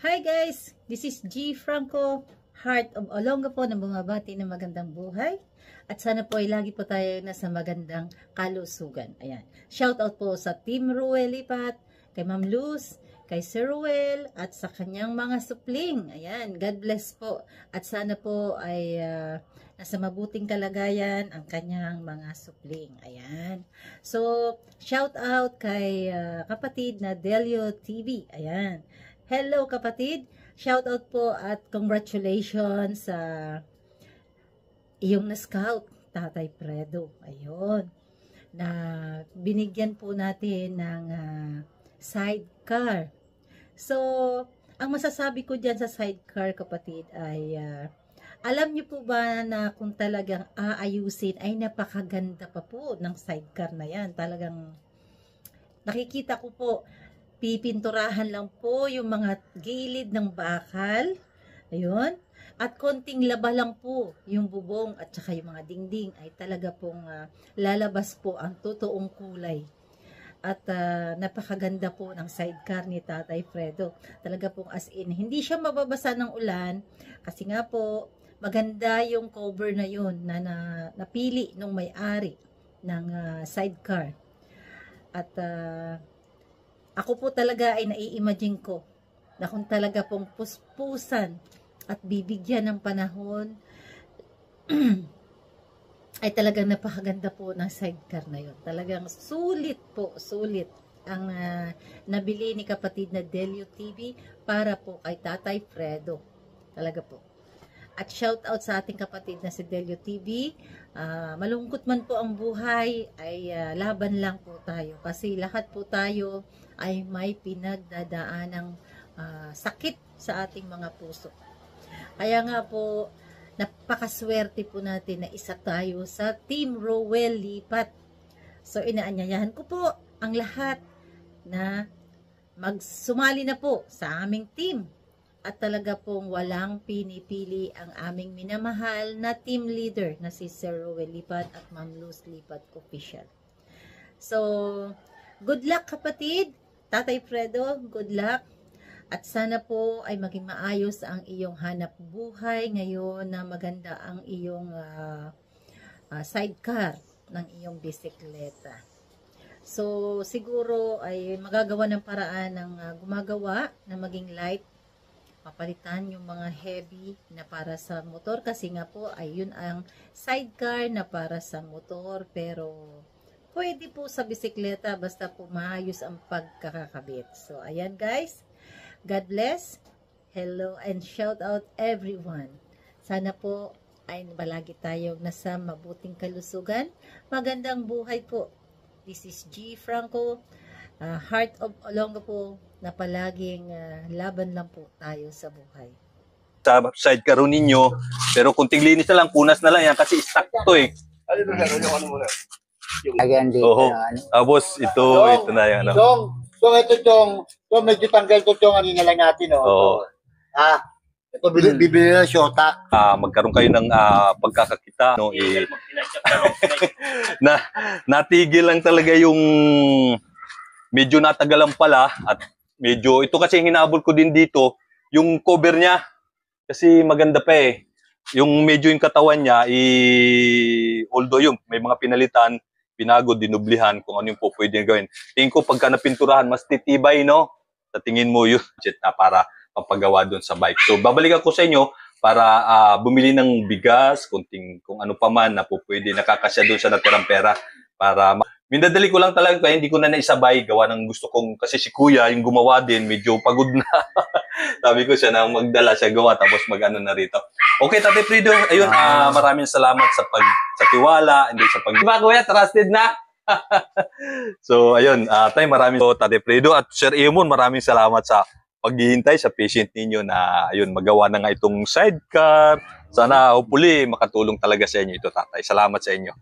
Hi guys! This is G. Franco, Heart of Olongapo na bumabati ng magandang buhay. At sana po ay lagi po tayo nasa magandang kalusugan. Ayan. Shout out po sa Team Ruel Lipat, kay Ma'am Luz, kay Sir Ruel, at sa kanyang mga supling. Ayan. God bless po. At sana po ay nasa mabuting kalagayan ang kanyang mga supling. Ayan. So, shout out kay kapatid na Delio TV. Ayan. Hello kapatid, shout out po at congratulations sa iyong na-scout, Tatay Fredo. Ayun, na binigyan po natin ng sidecar. So, ang masasabi ko dyan sa sidecar kapatid ay, alam niyo po ba na kung talagang aayusin ay napakaganda pa po ng sidecar na yan. Talagang nakikita ko po, pipinturahan lang po yung mga gilid ng bakal. Ayun. At konting laba lang po yung bubong at saka yung mga dingding ay talaga pong lalabas po ang totoong kulay. At napakaganda po ng sidecar ni Tatay Fredo. Talaga pong as in, hindi siya mababasa ng ulan kasi nga po maganda yung cover na yun na napili nung may-ari ng sidecar. At ako po talaga ay nai-imagine ko na kung talaga pong puspusan at bibigyan ng panahon ay talagang napakaganda po ng sidecar na yun. Talagang sulit po, sulit ang nabili ni kapatid na Delio TV para po kay Tatay Fredo. Talaga po. At shout out sa ating kapatid na si Delio TV. Malungkot man po ang buhay, ay laban lang po tayo. Kasi lahat po tayo ay may pinagdadaanang sakit sa ating mga puso. Kaya nga po, napakaswerte po natin na isa tayo sa Team Ruel Lipat. So inaanyayahan ko po ang lahat na magsumali na po sa aming team. At talaga pong walang pinipili ang aming minamahal na team leader na si Sir Ruel Lipat at Ma'am Luz Lipat Official. So, good luck kapatid, Tatay Fredo, good luck. At sana po ay maging maayos ang iyong hanap buhay ngayon na maganda ang iyong sidecar ng iyong bisikleta. So, siguro ay magagawa ng paraan ng gumagawa na maging light. Papalitan yung mga heavy na para sa motor kasi nga po ay yun ang sidecar na para sa motor, pero pwede po sa bisikleta basta po maayos ang pagkakakabit. So ayan guys, God bless, hello and shout out everyone. Sana po ay balagi tayong nasa mabuting kalusugan, magandang buhay po. This is G. Franco, Heart of Olongapo, na palaging laban lang po tayo sa buhay. Sa sidecar ninyo, pero kunting linis na lang, punas na lang yan kasi stuck to eh. Again, Oo. Boss, ito na yan. Dong, ito Dong, medyo tanggal to Dong, ano na lang natin, oh. Oo. Ito bibili na Shota. Magkaroon kayo ng pagkakakita, no? Natigil lang talaga yung medyo natagalan pala at medyo, ito kasi hinabol ko din dito, yung cover niya, kasi maganda pa eh. Yung medyo yung katawan niya, although yung may mga pinalitan, pinago, dinublihan, kung ano yung po pwede gawin. Tingin ko pagka napinturahan, mas titibay, no? Sa tingin mo yun, para papagawa doon sa bike. So, babalikan ko sa inyo para bumili ng bigas, kung ano pa man na po pwede, nakakasya doon sa natirang pera, para minadali ko lang talaga kaya hindi ko na naisabay gawa ng gusto kong, kasi si kuya yung gumawa din medyo pagod na. Sabi ko siya na magdala siya gawa tapos mag-ano na rito. Okay, Tatay Fredo, ayun, maraming salamat sa tiwala, hindi sa diba kuya, trusted na. So ayun, maraming Tatay Fredo at Sir Emon, maraming salamat sa paghihintay, sa patient ninyo na ayun, magawa na nga itong sidecar. Sana hopefully makatulong talaga sa inyo ito, Tatay. Salamat sa inyo.